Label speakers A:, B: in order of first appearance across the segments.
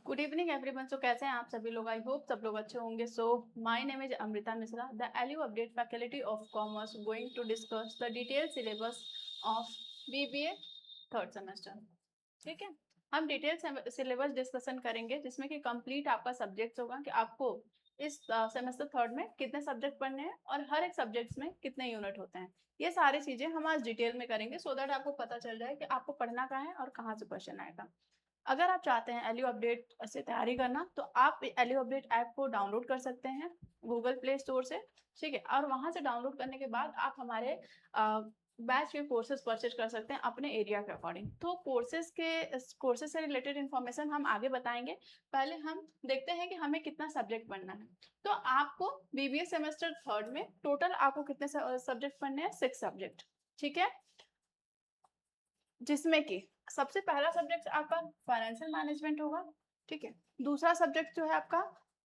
A: Good evening everyone. सो कैसे हैं आप सभी लोग? आई होप सब लोग अच्छे होंगे। So my name is Amrita Mishra, the LU update faculty of commerce, going to discuss the detail syllabus of BBA third semester. ठीक है, हम डिटेल सिलेबस डिस्कशन करेंगे जिसमें कि कंप्लीट आपका सब्जेक्ट होगा कि आपको इस सेमेस्टर थर्ड में कितने सब्जेक्ट पढ़ने हैं और हर एक सब्जेक्ट्स में कितने यूनिट होते हैं। ये सारी चीजें हम आज डिटेल में करेंगे सो दैट आपको पता चल जाए कि आपको पढ़ना कहाँ है और कहाँ से क्वेश्चन आएगा। अगर आप चाहते हैं एलयू अपडेट से तैयारी करना तो आप एलयू अपडेट ऐप को डाउनलोड कर सकते हैं गूगल प्ले स्टोर से। ठीक है, और वहां से डाउनलोड करने के बाद आप हमारे बैच के कोर्सेज परचेज कर सकते हैं अपने एरिया के अकॉर्डिंग। तो कोर्सेज से रिलेटेड इन्फॉर्मेशन हम आगे बताएंगे। पहले हम देखते हैं कि हमें कितना सब्जेक्ट पढ़ना है। तो आपको बीबीए सेमेस्टर थर्ड में टोटल आपको कितने सब्जेक्ट पढ़ने हैं? 6 सब्जेक्ट। ठीक है, जिसमें कि सबसे पहला सब्जेक्ट आपका फाइनेंशियल मैनेजमेंट होगा। ठीक है, दूसरा सब्जेक्ट जो है आपका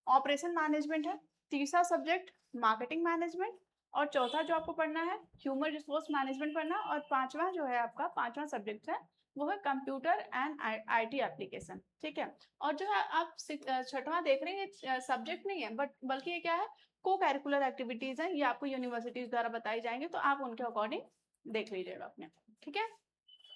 A: ऑपरेशन मैनेजमेंट है, तीसरा सब्जेक्ट मार्केटिंग मैनेजमेंट, और चौथा जो आपको पढ़ना है ह्यूमन रिसोर्स मैनेजमेंट पढ़ना, और पांचवा जो है आपका पांचवा सब्जेक्ट है वो है कंप्यूटर एंड आईटी एप्लीकेशन। ठीक है, और जो है आप छठवां देख रहे हैं सब्जेक्ट नहीं है बट बल्कि ये क्या है, को करिकुलर एक्टिविटीज है, ये आपको यूनिवर्सिटीज द्वारा बताई जाएंगे तो आप उनके अकॉर्डिंग देख लीजिएगा अपने। ठीक है,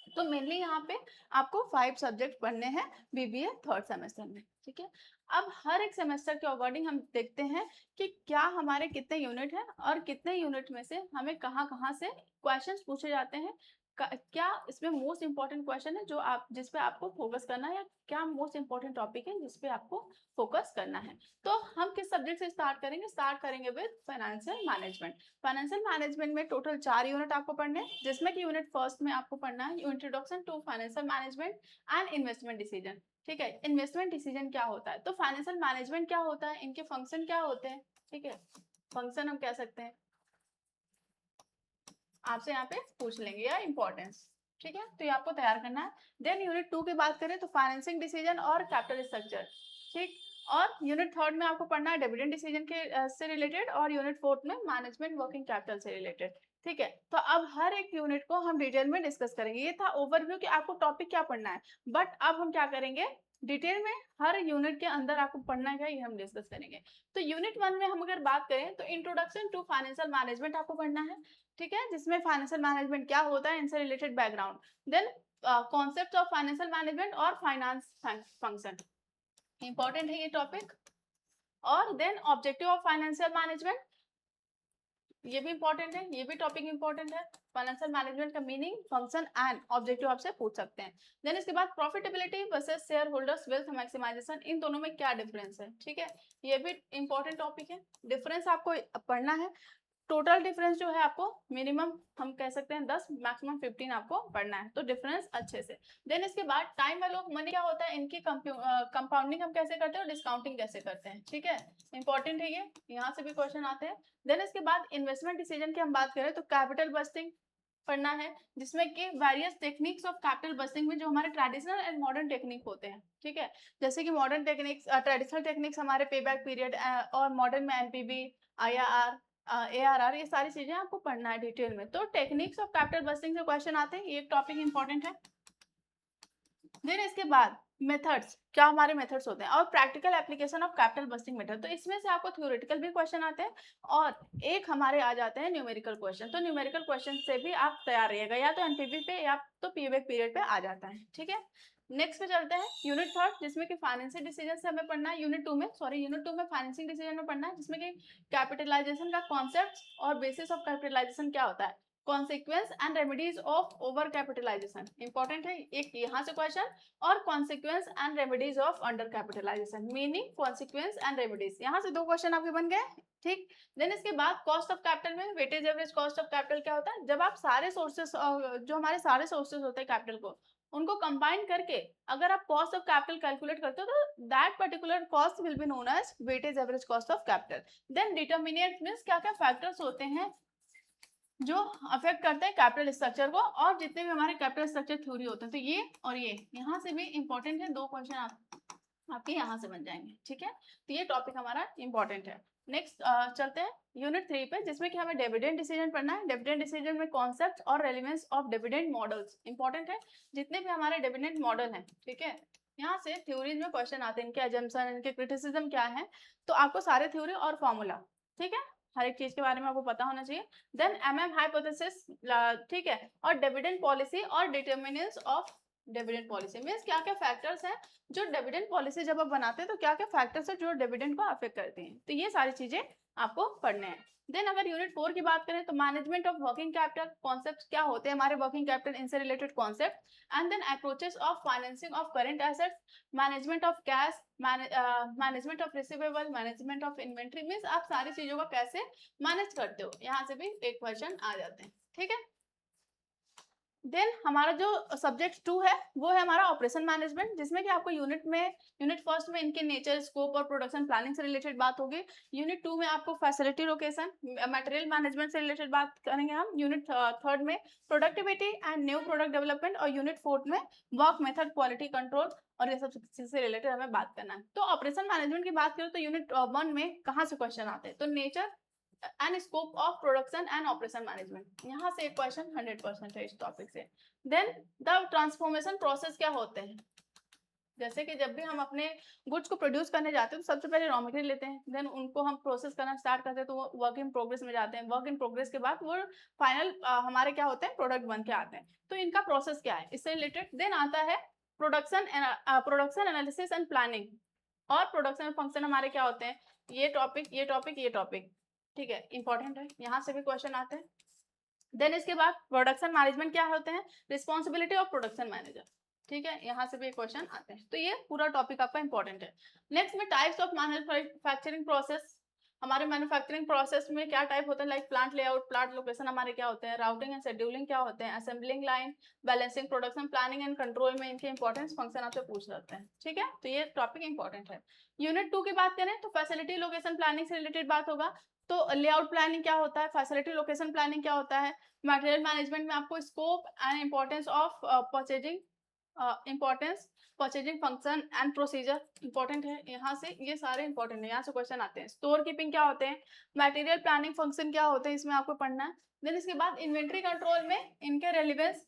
A: तो मेनली यहाँ पे आपको 5 सब्जेक्ट पढ़ने हैं बीबीए थर्ड सेमेस्टर में। ठीक है, अब हर एक सेमेस्टर के अकॉर्डिंग हम देखते हैं कि क्या हमारे कितने यूनिट हैं और कितने यूनिट में से हमें कहाँ कहाँ से क्वेश्चंस पूछे जाते हैं। क्या इसमें मोस्ट इंपॉर्टेंट क्वेश्चन है जो आप जिस पे आपको फोकस करना है, या क्या मोस्ट इंपॉर्टेंट टॉपिक है जिस पे आपको फोकस करना है। तो हम किस सब्जेक्ट से स्टार्ट करेंगे? स्टार्ट करेंगे with financial management. Financial management में टोटल 4 यूनिट आपको पढ़ने हैं, जिसमें कि यूनिट फर्स्ट में आपको पढ़ना है introduction to financial management and investment decision. ठीक है, इन्वेस्टमेंट डिसीजन क्या होता है, तो फाइनेंशियल मैनेजमेंट क्या होता है, इनके फंक्शन क्या होते हैं। ठीक है, फंक्शन हम कह सकते हैं, आपसे यहाँ पे पूछ लेंगे, या इंपॉर्टेंस। ठीक है, तो ये आपको तैयार करना है। देन यूनिट 2 की बात करें तो फाइनेंसिंग डिसीजन और कैपिटल स्ट्रक्चर। ठीक, और यूनिट थर्ड में आपको पढ़ना है डिविडेंड डिसीजन के से रिलेटेड, और यूनिट फोर्थ में मैनेजमेंट वर्किंग कैपिटल से रिलेटेड। ठीक है, तो अब हर एक यूनिट को हम डिटेल में डिस्कस करेंगे। ये था ओवरव्यू कि आपको टॉपिक क्या पढ़ना है, बट अब हम क्या करेंगे, डिटेल में हर यूनिट के अंदर आपको पढ़ना है ये हम डिस्कस करेंगे। तो यूनिट 1 में हम अगर बात करें तो इंट्रोडक्शन टू फाइनेंशियल मैनेजमेंट आपको पढ़ना है। ठीक है, जिसमें फाइनेंशियल मैनेजमेंट क्या होता है, इनसे related background, then concept of financial management और फाइनेंस फंक्शन, इंपॉर्टेंट है ये टॉपिक। और then objective of financial management, ये भी इंपॉर्टेंट है, ये भी टॉपिक इंपॉर्टेंट है। फाइनेंशियल मैनेजमेंट का मीनिंग, फंक्शन एंड ऑब्जेक्टिव आपसे पूछ सकते हैं। देन इसके बाद profitability versus share holders wealth maximisation, इन दोनों में क्या डिफरेंस है। ठीक है, ये भी इंपॉर्टेंट टॉपिक है, डिफरेंस आपको पढ़ना है। टोटल डिफरेंस जो है आपको मिनिमम हम कह सकते हैं 10, मैक्सिमम 15 आपको पढ़ना है, तो डिफरेंस अच्छे से। देन इसके बाद टाइम वैल्यू ऑफ मनी क्या होता है, इनकी कंपाउंडिंग हम कैसे करते हैं और डिस्काउंटिंग कैसे करते हैं। ठीक है, इंपॉर्टेंट है ये, यहाँ से भी क्वेश्चन आते हैं। देन इसके बाद इन्वेस्टमेंट डिसीजन की हम बात करें तो कैपिटल बस्टिंग पढ़ना है, जिसमें कि various techniques of capital budgeting में जो हमारे ट्रेडिशनल एंड मॉडर्न टेक्निक होते हैं। ठीक है, जैसे कि मॉडर्न टेक्निक्स, ट्रेडिशनल टेक्निक्स हमारे पे बैक पीरियड, और मॉडर्न में एनपीवी, आईआरआर, एआरआर, ये सारी चीजें आपको पढ़ना है डिटेल में। तो टेक्निक्स ऑफ कैपिटल बस्टिंग से क्वेश्चन आते हैं, ये एक टॉपिक इंपॉर्टेंट है। देन इसके बाद मेथड्स, क्या हमारे मेथड्स होते हैं, और practical application of capital budgeting method, तो इसमें से आपको थ्योरेटिकल भी क्वेश्चन आते हैं और एक हमारे आ जाते हैं न्यूमेरिकल क्वेश्चन। तो न्यूमेरिकल क्वेश्चन से भी आप तैयार रहिएगा, या तो एनपीवी पे या तो पीवेक पीरियड पे आ जाता है। ठीक है, नेक्स्ट पे चलते हैं यूनिट थर्ड, जिसमें कि फाइनेंशियल डिसीजन से हमें पढ़ना है। यूनिट टू में फाइनेंसिंग डिसीजन में पढ़ना है, जिसमें कि कैपिटलाइजेशन का कॉन्सेप्ट और बेसिस ऑफ कैपिटलाइजेशन क्या होता है, consequence and remedies of over capitalisation, important है एक यहाँ से क्वेश्चन, और consequence and remedies of under capitalisation, meaning consequence and remedies, यहाँ से 2 क्वेश्चन आपके बन गए। ठीक, देन इसके बाद कॉस्ट ऑफ कैपिटल में weightage average cost of capital क्या होता है, जब आप सारे सोर्सेस, जो हमारे सारे सोर्सेस होते हैं कैपिटल को, उनको कंबाइन करके अगर आप कॉस्ट ऑफ कैपिटल कैलकुलेट करते हो तो that particular cost will be known as weightage average cost of capital. Then determinant means क्या क्या फैक्टर्स होते हैं जो अफेक्ट करते हैं कैपिटल स्ट्रक्चर को, और जितने भी हमारे कैपिटल स्ट्रक्चर थ्योरी होते हैं, तो ये और ये यहाँ से भी इंपॉर्टेंट है, 2 क्वेश्चन आपके यहाँ से बन जाएंगे। ठीक है, तो ये टॉपिक हमारा इंपॉर्टेंट है। नेक्स्ट चलते हैं यूनिट 3 पे, जिसमें कि हमें डिविडेंड डिसीजन पढ़ना है। डिविडेंड डिसीजन में कॉन्सेप्ट और relevance of dividend models important है, जितने भी हमारे डिविडेंड मॉडल हैं। ठीक है, यहाँ से थ्योरीज में क्वेश्चन आते हैं, इनके एजम्पशन, इनके क्रिटिसिज्म क्या है, तो आपको सारे थ्योरी और फॉर्मूला, ठीक है, हर एक चीज के बारे में आपको पता होना चाहिए। देन हाइपोथेसिस, ठीक है, और डिविडेंड पॉलिसी और determinants of dividend policy, means क्या क्या फैक्टर्स हैं जो डिविडेंड पॉलिसी जब आप बनाते हैं तो क्या क्या फैक्टर्स है जो डिविडेंड को अफेक्ट करते हैं, तो ये सारी चीजें आपको पढ़ने हैं। देन अगर यूनिट 4 की बात करें तो management of working capital, concept क्या होते हैं हमारे वर्किंग कैपिटल, इनसे related concept, and then approaches of financing of current assets, management of cash, management of receivable, management of inventory, means आप सारी चीजों का कैसे मैनेज करते हो, यहाँ से भी एक क्वेश्चन आ जाते हैं, ठीक है। देन हमारा जो सब्जेक्ट 2 है वो है हमारा ऑपरेशन मैनेजमेंट, जिसमें कि आपको यूनिट फर्स्ट में इनके नेचर, स्कोप और प्रोडक्शन प्लानिंग से रिलेटेड बात होगी। यूनिट 2 में आपको फैसिलिटी लोकेशन, मटेरियल मैनेजमेंट से रिलेटेड बात करेंगे हम। यूनिट थर्ड में productivity and new product development, और यूनिट फोर्थ में वर्क मेथड, क्वालिटी कंट्रोल और ये सब चीज से रिलेटेड हमें बात करना है। तो ऑपरेशन मैनेजमेंट की बात करें तो यूनिट 1 में कहाँ से क्वेश्चन आते हैं, तो nature and scope of production and operation management, यहाँ से एक क्वेश्चन 100% है इस टॉपिक से। देन द ट्रांसफॉर्मेशन प्रोसेस क्या होते हैं, जैसे कि जब भी हम अपने गुड्स को प्रोड्यूस करने जाते हैं तो सबसे पहले रॉ मटेरियल लेते हैं, देन उनको हम प्रोसेस करना स्टार्ट करते हैं तो वो वर्क इन प्रोग्रेस में जाते हैं, वर्क इन प्रोग्रेस के बाद वो फाइनल हमारे क्या होते हैं, प्रोडक्ट बन के आते हैं। तो इनका प्रोसेस क्या है इससे रिलेटेड। देन आता है प्रोडक्शन एनालिसिस एंड प्लानिंग, और प्रोडक्शन फंक्शन हमारे क्या होते हैं, ये टॉपिक ये टॉपिक ये टॉपिक, ठीक है, इंपॉर्टेंट है, यहाँ से भी क्वेश्चन आते हैं। देन इसके बाद प्रोडक्शन मैनेजमेंट क्या होते हैं, रिस्पॉन्सिबिलिटी ऑफ प्रोडक्शन मैनेजर, ठीक है, यहाँ से भी क्वेश्चन आते हैं, तो ये पूरा टॉपिक आपका इंपॉर्टेंट है। नेक्स्ट में टाइप्स ऑफ मैन्युफैक्चरिंग प्रोसेस, हमारे मैन्युफैक्चरिंग प्रोसेस में क्या टाइप होते हैं, like plant layout, plant location हमारे क्या होते हैं, राउटिंग एंड शेड्यूलिंग क्या होते हैं, assembling line, balancing, production planning and control में इनके इंपॉर्टेंस फंक्शन आपसे पूछ सकते हैं, ठीक है, तो ये टॉपिक इंपॉर्टेंट है। यूनिट 2 की बात करें तो फैसिलिटी लोकेशन प्लानिंग से रिलेटेड बात होगा, तो लेआउट प्लानिंग क्या होता है, फैसिलिटी लोकेशन प्लानिंग क्या होता है, मटेरियल मैनेजमेंट में आपको scope and importance of purchasing function and procedure important है, यहाँ से ये सारे इंपॉर्टेंट है, यहाँ से क्वेश्चन आते हैं। स्टोर कीपिंग क्या होते हैं, मटेरियल प्लानिंग फंक्शन क्या होते हैं, इसमें आपको पढ़ना है। देन इसके बाद इन्वेंट्री कंट्रोल में इनके रेलिवेंस,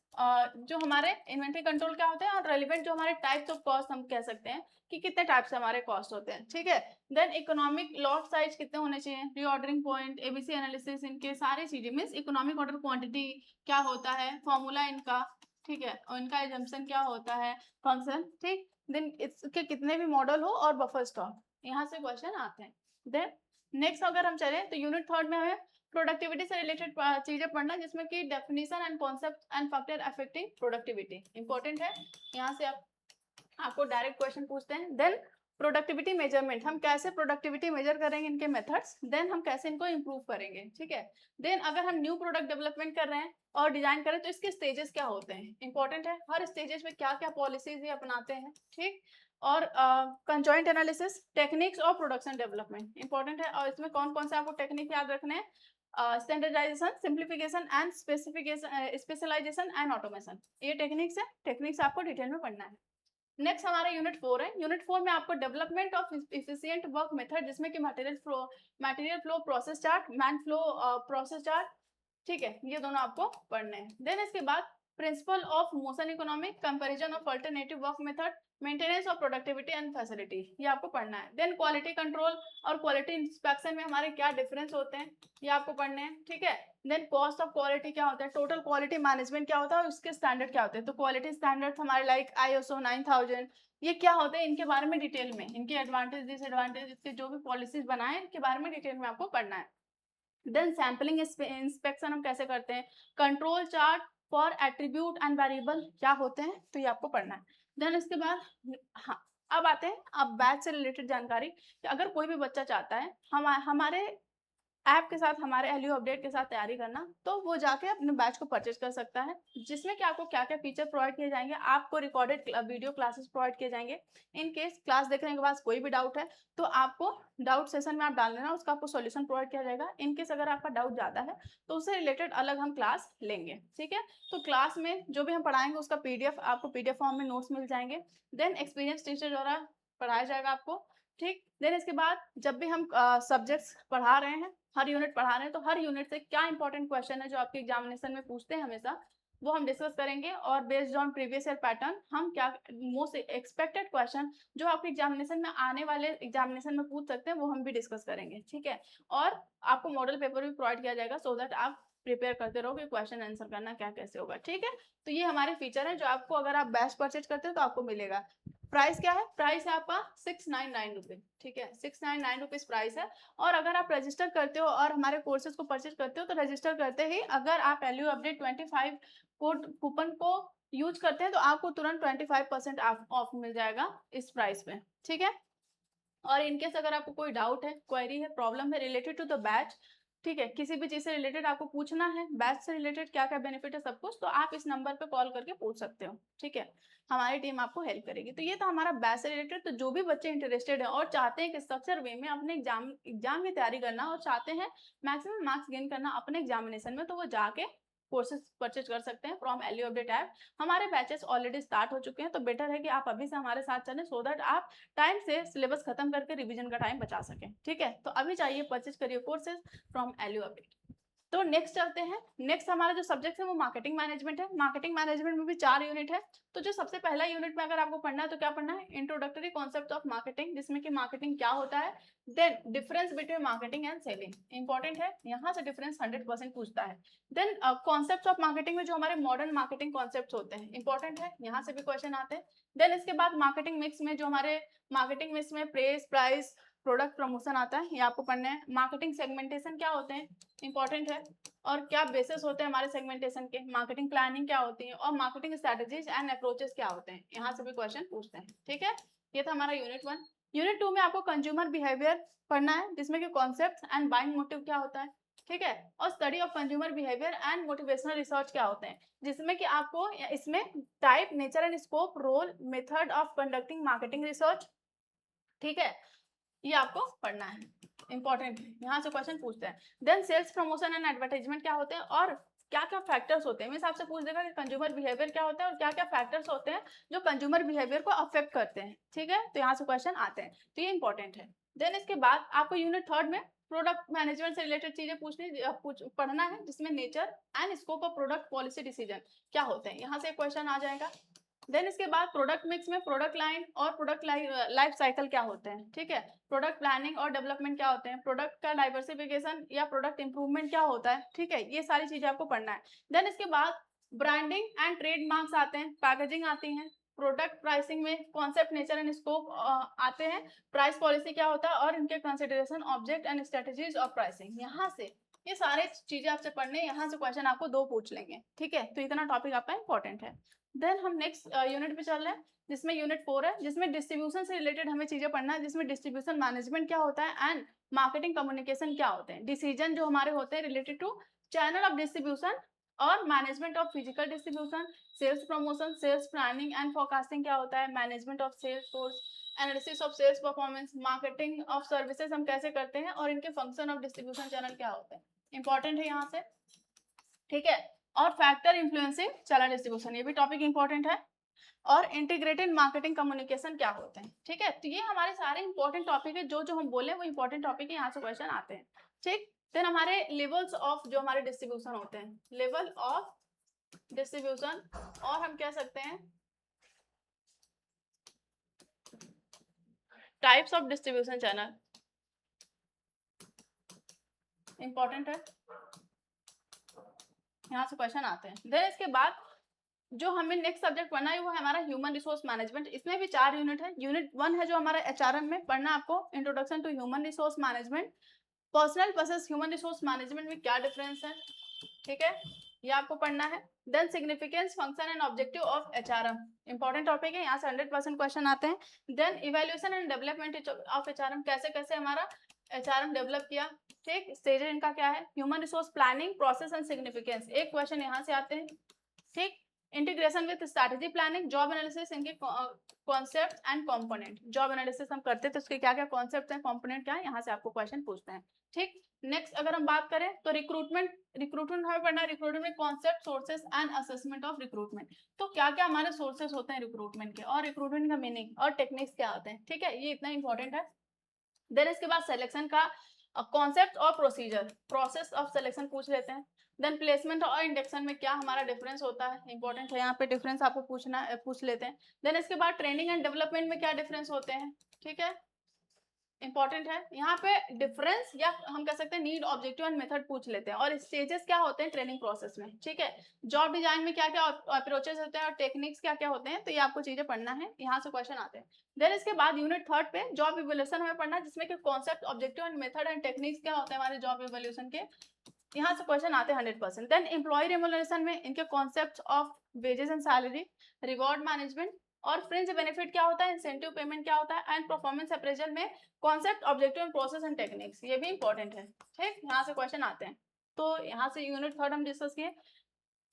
A: जो हमारे इन्वेंट्री कंट्रोल क्या होते हैं, और रेलिवेंट जो हमारे टाइप्स ऑफ कॉस्ट हम कह सकते हैं कि कितने टाइप से हमारे कॉस्ट होते हैं, ठीक है। देन इकोनॉमिक लॉट साइज कितने होने चाहिए, रीऑर्डरिंग पॉइंट, एबीसी एनालिसिस, इनके सारे चीजें, मींस इकोनॉमिक ऑर्डर क्वांटिटी क्या होता है, फॉर्मूला इनका, ठीक है, और इनका एजम्पशन क्या होता है, फंक्शन, ठीक। देन इसके कितने भी मॉडल हो और बफर स्टॉक, यहाँ से क्वेश्चन आते हैं। देन नेक्स्ट अगर हम चले तो यूनिट थर्ड में हमें प्रोडक्टिविटी से रिलेटेड चीजें पढ़ना, जिसमें कि definition and concept and factor affecting productivity important है, यहाँ से आपको डायरेक्ट क्वेश्चन पूछते हैं। देन प्रोडक्टिविटी मेजरमेंट, हम कैसे प्रोडक्टिविटी मेजर करेंगे, इनके मेथड्स, देन हम कैसे इनको इंप्रूव करेंगे, ठीक है। देन अगर हम न्यू प्रोडक्ट डेवलपमेंट कर रहे हैं और डिजाइन करें तो इसके स्टेजेस क्या होते हैं, इंपॉर्टेंट है, हर स्टेजेस में क्या क्या पॉलिसीज ये अपनाते हैं, ठीक। और conjoint analysis, techniques of production development important है, और इसमें कौन कौन से आपको टेक्निक याद रखने हैं, standardisation, simplification and specialisation and automation, ये टेक्निक्स है, टेक्निक्स आपको डिटेल में पढ़ना है। नेक्स्ट हमारा यूनिट 4 है। यूनिट 4 में आपको development of efficient work method, जिसमें कि material flow process chart, man flow process chart, ठीक है, ये दोनों आपको पढ़ने हैं। देन इसके बाद principle of motion economic, comparison of alternative work method, maintenance of productivity and facility, ये आपको पढ़ना है। देन क्वालिटी कंट्रोल और क्वालिटी इंस्पेक्शन में हमारे क्या डिफरेंस होते हैं, ये आपको पढ़ने हैं, ठीक है। देन कॉस्ट ऑफ क्वालिटी क्या होता है, टोटल क्वालिटी मैनेजमेंट क्या होता है और उसके स्टैंडर्ड क्या होते हैं, तो क्वालिटी स्टैंडर्ड हमारे लाइक ISO 9000, ये क्या होते हैं, इनके बारे में डिटेल में, इनके एडवांटेज डिसएडवांटेज, इसके जो भी पॉलिसीज बनाए इनके बारे में डिटेल में आपको पढ़ना है। देन सैम्पलिंग इंस्पेक्शन हम कैसे करते हैं, control chart for attribute and variable क्या होते हैं, तो ये आपको पढ़ना है। देन इसके बाद हाँ, अब आते हैं अब बैच से रिलेटेड जानकारी, कि अगर कोई भी बच्चा चाहता है हमारे ऐप के साथ, हमारे एलयू अपडेट के साथ तैयारी करना, तो वो जाके अपने बैच को परचेज कर सकता है, जिसमें कि आपको क्या क्या फीचर प्रोवाइड किए जाएंगे, आपको रिकॉर्डेड वीडियो क्लासेस प्रोवाइड किए जाएंगे। इन केस क्लास देखने के बाद कोई भी डाउट है तो आपको डाउट सेशन में आप डाल देना, उसका आपको सॉल्यूशन प्रोवाइड किया जाएगा। इन केस अगर आपका डाउट ज़्यादा है तो उससे रिलेटेड अलग हम क्लास लेंगे, ठीक है। तो क्लास में जो भी हम पढ़ाएंगे उसका PDF आपको PDF फॉर्म में नोट्स मिल जाएंगे। देन एक्सपीरियंस टीचर द्वारा पढ़ाया जाएगा आपको, ठीक। देन इसके बाद जब भी हम सब्जेक्ट्स पढ़ा रहे हैं, हर यूनिट पढ़ा रहे हैं, तो हर यूनिट से क्या इंपॉर्टेंट क्वेश्चन है जो आपके एग्जामिनेशन में पूछते हैं हमेशा, वो हम डिस्कस करेंगे, और based on previous year pattern हम क्या मोस्ट एक्सपेक्टेड क्वेश्चन जो आपके एग्जामिनेशन में आने वाले एग्जामिनेशन में पूछ सकते हैं वो हम भी डिस्कस करेंगे, ठीक है। और आपको मॉडल पेपर भी प्रोवाइड किया जाएगा सो दैट आप प्रिपेयर करते रहो कि क्वेश्चन आंसर करना क्या कैसे होगा, ठीक है। तो ये हमारे फीचर है जो आपको अगर आप बैच परचेज करते हो तो आपको मिलेगा। प्राइस क्या है? प्राइस है आपका 699 रुपीज, ठीक है, 699 रुपीज प्राइस है। और अगर आप रजिस्टर करते हो और हमारे कोर्सेज को परचेज करते हो तो रजिस्टर करते ही अगर आप LU अपडेट 25 कोड कूपन को यूज करते हैं तो आपको तुरंत 25% ऑफ मिल जाएगा इस प्राइस पे, ठीक है। और इनकेस अगर आपको कोई डाउट है, क्वेरी है, प्रॉब्लम है रिलेटेड टू द बैच, ठीक है, किसी भी चीज से रिलेटेड आपको पूछना है, बैच से रिलेटेड क्या क्या बेनिफिट है सब कुछ, तो आप इस नंबर पे कॉल करके पूछ सकते हो, ठीक है। हमारी टीम आपको हेल्प करेगी। तो ये था हमारा बैच से रिलेटेड। तो जो भी बच्चे इंटरेस्टेड है और चाहते हैं कि स्ट्रक्चर वे में अपने एग्जाम की तैयारी करना और चाहते हैं मैक्सिमम मार्क्स गेन करना अपने एग्जामिनेशन में, तो वो जाके कोर्सेज परचेज कर सकते हैं फ्रॉम LU अपडेट ऐप। हमारे बैचेस ऑलरेडी स्टार्ट हो चुके हैं, तो बेटर है कि आप अभी से हमारे साथ चलें सो दैट आप टाइम से सिलेबस खत्म करके रिवीजन का टाइम बचा सकें, ठीक है। तो अभी चाहिए परचेज करिए कोर्सेज फ्रॉम LU अपडेट। तो नेक्स्ट चलते हैं। नेक्स्ट हमारा जो सब्जेक्ट है वो मार्केटिंग मैनेजमेंट है। मार्केटिंग मैनेजमेंट में भी 4 यूनिट है। तो जो सबसे पहला यूनिट में अगर आपको पढ़ना है तो क्या पढ़ना है? इंट्रोडक्टरी कॉन्सेप्ट ऑफ मार्केटिंग, जिसमें कि मार्केटिंग क्या होता है, then difference between marketing and selling, important है, यहाँ से डिफरेंस 100% पूछता है। देन कॉन्सेप्ट ऑफ मार्केटिंग में जो हमारे मॉडर्न मार्केटिंग कॉन्सेप्ट होते हैं, इंपॉर्टेंट है, यहाँ से भी क्वेश्चन आते हैं। देन इसके बाद मार्केटिंग मिक्स में जो हमारे मार्केटिंग मिक्स में प्रेस, प्राइस, प्रोडक्ट, प्रमोशन आता है, ये आपको पढ़ना है। मार्केटिंग सेगमेंटेशन क्या होते हैं, इंपॉर्टेंट है, और क्या बेसिस होते हैं हमारे सेगमेंटेशन के, मार्केटिंग प्लानिंग क्या होती है, और मार्केटिंग स्ट्रेटजीज एंड अप्रोचेस क्या होते हैं, यहाँ से भी क्वेश्चन पूछते हैं, ठीक है। ये था हमारा यूनिट 1। यूनिट 2 में आपको कंज्यूमर बिहेवियर पढ़ना है, जिसमें कि कॉन्सेप्ट एंड बाइंग मोटिव क्या होता है, ठीक है, और study of consumer behaviour and motivational research क्या होते हैं, जिसमें कि आपको इसमें type, nature and scope, role, method of conducting marketing research, ठीक है, ये आपको पढ़ना है, इंपॉर्टेंट है, यहाँ से क्वेश्चन पूछते हैं। Then sales, promotion and advertisement क्या होते हैं और क्या क्या फैक्टर्स होते हैं, मेरे हिसाब से पूछ देगा कि कंज्यूमर बिहेवियर क्या होता है और क्या क्या फैक्टर्स होते हैं जो कंज्यूमर बिहेवियर को अफेक्ट करते हैं, ठीक है, तो यहाँ से क्वेश्चन आते हैं, तो ये इंपॉर्टेंट है। देन इसके बाद आपको यूनिट 3 में प्रोडक्ट मैनेजमेंट से रिलेटेड चीजें पढ़ना है, जिसमें nature and scope of product policy decision क्या होते हैं, यहाँ से क्वेश्चन आ जाएगा। देन इसके बाद प्रोडक्ट मिक्स में प्रोडक्ट लाइन और प्रोडक्ट लाइफ साइकिल क्या होते हैं, ठीक है, प्रोडक्ट प्लानिंग और डेवलपमेंट क्या होते हैं, प्रोडक्ट का डाइवर्सिफिकेशन या प्रोडक्ट इंप्रूवमेंट क्या होता है, ठीक है, ये सारी चीजें आपको पढ़ना है। देन इसके बाद ब्रांडिंग एंड ट्रेडमार्क्स आते हैं, पैकेजिंग आती है, प्रोडक्ट प्राइसिंग में कॉन्सेप्ट, नेचर एंड स्कोप आते हैं, प्राइस पॉलिसी क्या होता है और इनके consideration, object and strategies of pricing, यहाँ से ये सारे चीजें आपसे पढ़ने, यहाँ से क्वेश्चन आपको 2 पूछ लेंगे, ठीक है, तो इतना टॉपिक आपका इंपॉर्टेंट है। देन हम नेक्स्ट यूनिट पे चल रहे हैं, जिसमें यूनिट 4 है, जिसमें डिस्ट्रीब्यूशन से रिलेटेड हमें चीजें पढ़ना है, जिसमें डिस्ट्रीब्यूशन मैनेजमेंट क्या होता है एंड मार्केटिंग कम्युनिकेशन क्या होते हैं, डिसीजन जो हमारे होते हैं related to channel of distribution और management of physical distribution, sales promotion, sales planning and forecasting क्या होता है, management of sales force, analysis of sales performance, marketing of services हम कैसे करते हैं और इनके फंक्शन ऑफ डिस्ट्रीब्यूशन चैनल क्या होते हैं, इंपॉर्टेंट है यहाँ से, ठीक है। और फैक्टर इन्फ्लुएंसिंग चैनल डिस्ट्रीब्यूशन, ये भी टॉपिक इंपॉर्टेंट है। और इंटीग्रेटेड मार्केटिंग कम्युनिकेशन क्या होते हैं, ठीक है, तो ये हमारे सारे इंपॉर्टेंट टॉपिक है, जो जो हम बोले वो इंपॉर्टेंट टॉपिक है, यहाँ से क्वेश्चन आते हैं, ठीक। देन हमारे लेवल्स ऑफ जो हमारे डिस्ट्रीब्यूशन होते हैं, लेवल ऑफ डिस्ट्रीब्यूशन, और हम कह सकते हैं types of distribution channel, important है, यहाँ से क्वेश्चन आते हैं। देन इसके बाद जो हमें नेक्स्ट सब्जेक्ट पढ़ना है वो है हमारा ह्यूमन रिसोर्स मैनेजमेंट, इसमें भी 4 यूनिट है। यूनिट 1 है जो हमारा HRM में पढ़ना आपको, introduction to human resource management, personnel versus human resource management में क्या डिफरेंस है, ठीक है, ये आपको पढ़ना है। Then significance, function and objective of HRM, important topic है, यहाँ से 100% क्वेश्चन आते हैं। Then evaluation and development of HRM, कैसे कैसे हमारा HRM डेवलप किया, ठीक, स्टेज इनका क्या है, human resource planning, process and significance, एक क्वेश्चन यहाँ से आते हैं, ठीक। Integration with strategy planning, job analysis, इनके concept and component, job analysis हम करते हैं तो उसके क्या क्या कॉन्सेप्ट हैं, कंपोनेंट क्या है, यहाँ से आपको क्वेश्चन पूछते हैं, ठीक। नेक्स्ट अगर हम बात करें तो रिक्रूटमेंट हमें पढ़ना है, रिक्रूटमेंट में concept, sources and assessment of recruitment, तो क्या क्या हमारे सोर्सेस होते हैं रिक्रूटमेंट के, और रिक्रूटमेंट का मीनिंग और टेक्निक्स क्या होते हैं, ठीक है, ये इतना इंपॉर्टेंट है। देन इसके बाद सिलेक्शन का कॉन्सेप्ट और प्रोसीजर, प्रोसेस ऑफ सिलेक्शन पूछ लेते हैं। देन प्लेसमेंट और इंडक्शन में क्या हमारा डिफरेंस होता है, इंपॉर्टेंट है यहाँ पे, डिफरेंस आपको पूछ लेते हैं। देन इसके बाद ट्रेनिंग एंड डेवलपमेंट में क्या डिफरेंस होते हैं, ठीक है, इंपॉर्टेंट है यहाँ पे डिफरेंस, या हम कह सकते हैं नीड, ऑब्जेक्टिव एंड मेथड पूछ लेते हैं, और स्टेजेस क्या होते हैं ट्रेनिंग प्रोसेस में, ठीक है। जॉब डिजाइन में क्या क्या अप्रोचेस होते हैं और टेक्निक्स क्या क्या होते हैं, तो ये आपको चीजें पढ़ना है, यहाँ से क्वेश्चन आते हैं। देन इसके बाद यूनिट 3 पे जॉब इवोल्यूशन हमें पढ़ना है, जिसमें कि concept, objective and method and techniques क्या होते हैं हमारे जॉब इवोल्यूशन के, यहाँ से क्वेश्चन आते हैं 100%। देन एम्प्लॉय रेम्यूनरेशन में इनके concept of wages and salary, reward management और फ्रिंज बेनिफिट क्या होता है, इंसेंटिव पेमेंट क्या होता है, एंड परफॉर्मेंस अप्रेजल में concept, objective and process and techniques, ये भी इंपॉर्टेंट है, ठीक, यहाँ से क्वेश्चन आते हैं। तो यहाँ से यूनिट 3 हम डिस्कस किए।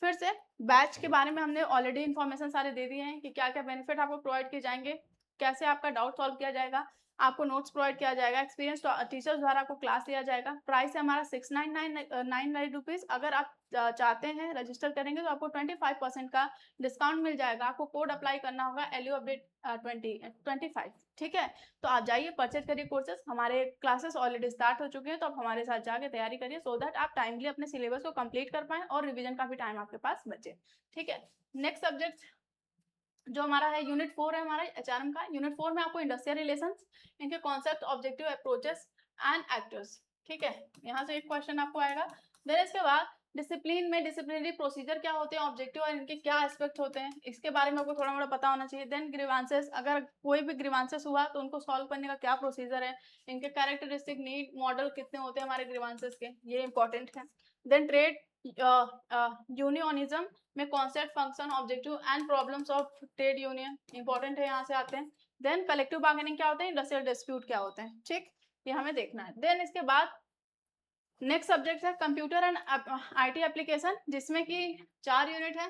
A: फिर से बैच के बारे में हमने ऑलरेडी इन्फॉर्मेशन सारे दे दिए हैं कि क्या क्या बेनिफिट आपको प्रोवाइड किए जाएंगे, कैसे आपका डाउट सॉल्व किया जाएगा, आपको नोट्स प्रोवाइड किया जाएगा, एक्सपीरियंस टीचर्स द्वारा आपको क्लास दिया जाएगा। प्राइस है हमारा 699 रुपीज़। अगर आप चाहते हैं रजिस्टर करेंगे तो आपको 25% का डिस्काउंट मिल जाएगा। आपको कोड अप्लाई करना होगा LU अपडेट 25, ठीक है। तो आप जाइए परचेज करिए कोर्सेज, हमारे क्लासेस ऑलरेडी स्टार्ट हो चुके हैं, तो आप हमारे साथ जाके तैयारी करिए, सो दैट आप टाइमली अपने सिलेबस को कंप्लीट कर पाएं और रिवीजन का भी टाइम आपके पास बचे, ठीक है। नेक्स्ट सब्जेक्ट जो हमारा है यूनिट 4 है हमारा HRM का। यूनिट 4 में आपको इंडस्ट्रियल रिलेशंस, इनके concept, objective, approaches and actors, ठीक है, यहाँ से एक क्वेश्चन आपको आएगा। देन इसके बाद डिसिप्लिन में डिसिप्लिनरी प्रोसीजर क्या होते हैं, ऑब्जेक्टिव और इनके क्या एस्पेक्ट होते हैं, इसके बारे में आपको थोड़ा मोड़ा पता होना चाहिए। देन ग्रीवांसेस, अगर कोई भी ग्रीवांसेस हुआ तो उनको सॉल्व करने का क्या प्रोसीजर है, इनके कैरेक्टरिस्टिक, नीड, मॉडल कितने होते हैं हमारे ग्रीवांसेस के, ये इंपॉर्टेंट है। देन ट्रेड यूनियनिज्म में concept, function, objective and problems of trade union, important है, यहाँ से आते हैं। देन कलेक्टिव बार्गेनिंग क्या होते हैं, इंडस्ट्रियल डिस्प्यूट क्या होते हैं, ठीक, ये हमें देखना है। देन इसके बाद नेक्स्ट सब्जेक्ट है कंप्यूटर एंड IT एप्लीकेशन, जिसमें कि 4 यूनिट है।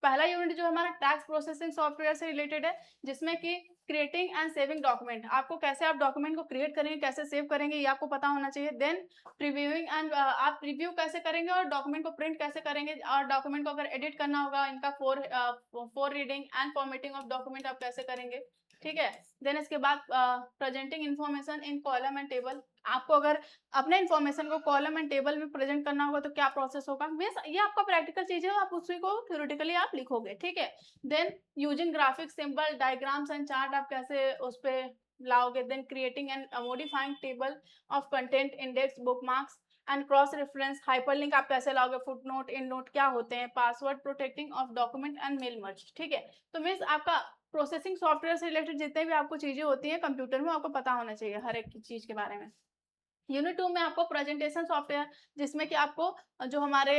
A: पहला यूनिट जो हमारा टैक्स प्रोसेसिंग सॉफ्टवेयर से रिलेटेड है, जिसमें कि क्रिएटिंग एंड सेविंग डॉक्यूमेंट, आपको कैसे आप डॉक्यूमेंट को क्रिएट करेंगे, कैसे सेव करेंगे, ये आपको पता होना चाहिए। देन प्रीव्यूइंग एंड आप रिव्यू कैसे करेंगे और डॉक्यूमेंट को प्रिंट कैसे करेंगे, और डॉक्यूमेंट को अगर एडिट करना होगा, इनका four reading and formatting of document आप कैसे करेंगे, ठीक है। देन इसके बाद presenting information in column and table, आपको अगर अपने इन्फॉर्मेशन को कॉलम एंड टेबल में प्रेजेंट करना होगा तो क्या प्रोसेस होगा, मींस ये आपका प्रैक्टिकल चीज है, आप उसी को थ्योरेटिकली आप लिखोगे, ठीक है। Then using graphic, symbol, diagrams and chart आप कैसे उस पे लाओगे। Then creating and modifying table of content, index, bookmarks and cross reference, hyperlink आप कैसे लाओगे, फुटनोट, एंड नोट क्या होते हैं, password protecting of document and mail merge, ठीक है। तो मीन्स आपका प्रोसेसिंग सॉफ्टवेयर से रिलेटेड जितने भी आपको चीजें होती है कंप्यूटर में, आपको पता होना चाहिए हर एक चीज के बारे में। यूनिट 2 में आपको प्रेजेंटेशन सॉफ्टवेयर, जिसमें कि आपको जो हमारे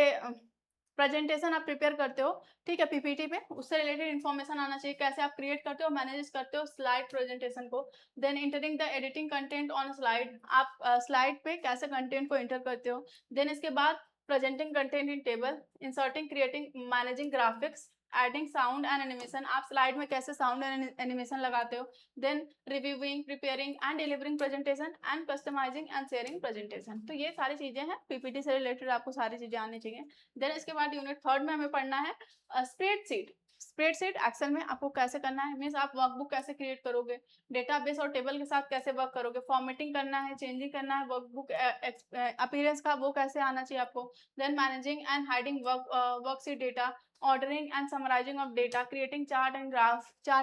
A: प्रेजेंटेशन आप प्रिपेयर करते हो, ठीक है, PPT पे, उससे रिलेटेड इन्फॉर्मेशन आना चाहिए, कैसे आप क्रिएट करते हो, मैनेज करते हो स्लाइड प्रेजेंटेशन को। Then entering the editing content on slide, आप स्लाइड पे कैसे कंटेंट को इंटर करते हो। देन इसके बाद presenting content in table, inserting, creating, managing graphics, adding sound and animation, आप स्लाइड में कैसे साउंड एंड एनिमेशन लगाते हो। Then reviewing, preparing and delivering presentation and customising and sharing presentation, तो ये सारी चीजें हैं, PPT से रिलेटेड आपको सारी चीजें आनी चाहिए। देन इसके बाद यूनिट 3 में हमें पढ़ना है स्प्रेडशीट। स्प्रेडशीट एक्सेल में आपको कैसे करना है, मीन्स आप वर्कबुक कैसे क्रिएट करोगे, डेटाबेस और टेबल के साथ कैसे वर्क करोगे, फॉर्मेटिंग करना है, चेंजिंग करना है, वर्कबुक अपीयरेंस का वो कैसे आना चाहिए आपको। Then managing and hiding worksheet data, ordering and summarising of data, creating chart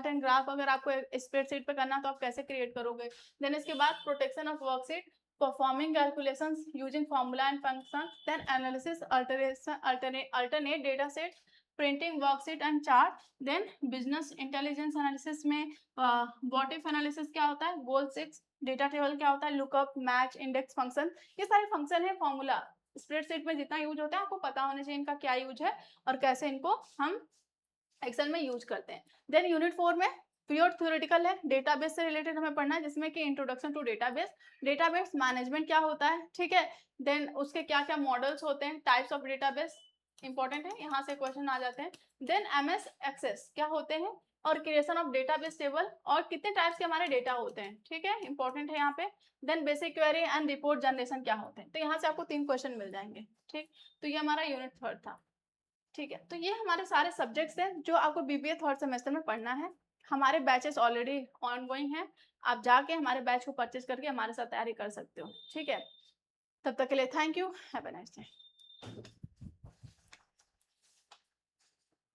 A: and graph अगर आपको स्प्रेडशीट पे करना तो आप कैसे क्रिएट करोगे। देन इसके बाद protection of worksheet, performing calculations using formula and functions, then analysis, alternate data set, printing worksheet and chart, then business intelligence analysis में what if analysis क्या होता है, goal 6 data table क्या होता है, lookup, match, index function, ये सारे function है, फॉर्मूला स्प्रेडशीट में जितना यूज होता है आपको पता होना चाहिए इनका क्या यूज है और कैसे इनको हम एक्सेल में यूज करते हैं। देन यूनिट 4 में प्योर थ्योरेटिकल है, डेटाबेस से रिलेटेड हमें पढ़ना है, जिसमें कि introduction to database, database management क्या होता है, ठीक है। देन उसके क्या क्या मॉडल्स होते हैं, टाइप्स ऑफ डेटाबेस, इंपॉर्टेंट है, यहाँ से क्वेश्चन आ जाते हैं। देन MS एक्सेस क्या होते हैं, और क्रिएशन ऑफ डेटाबेस टेबल, और कितने टाइप्स के हमारे डेटा होते हैं, ठीक है, इंपॉर्टेंट है यहाँ पे। Then basic query and report generation क्या होते हैं, तो यहाँ से आपको 3 क्वेश्चन मिल जाएंगे, ठीक। तो ये हमारा यूनिट 3 था, ठीक है। तो ये हमारे सारे सब्जेक्ट्स हैं जो आपको BBA 3rd सेमेस्टर में पढ़ना है। हमारे बैचेस ऑलरेडी ऑन गोइंग हैं, आप जाके हमारे बैच को परचेज करके हमारे साथ तैयारी कर सकते हो, ठीक है। तब तक के लिए thank you, have a nice day.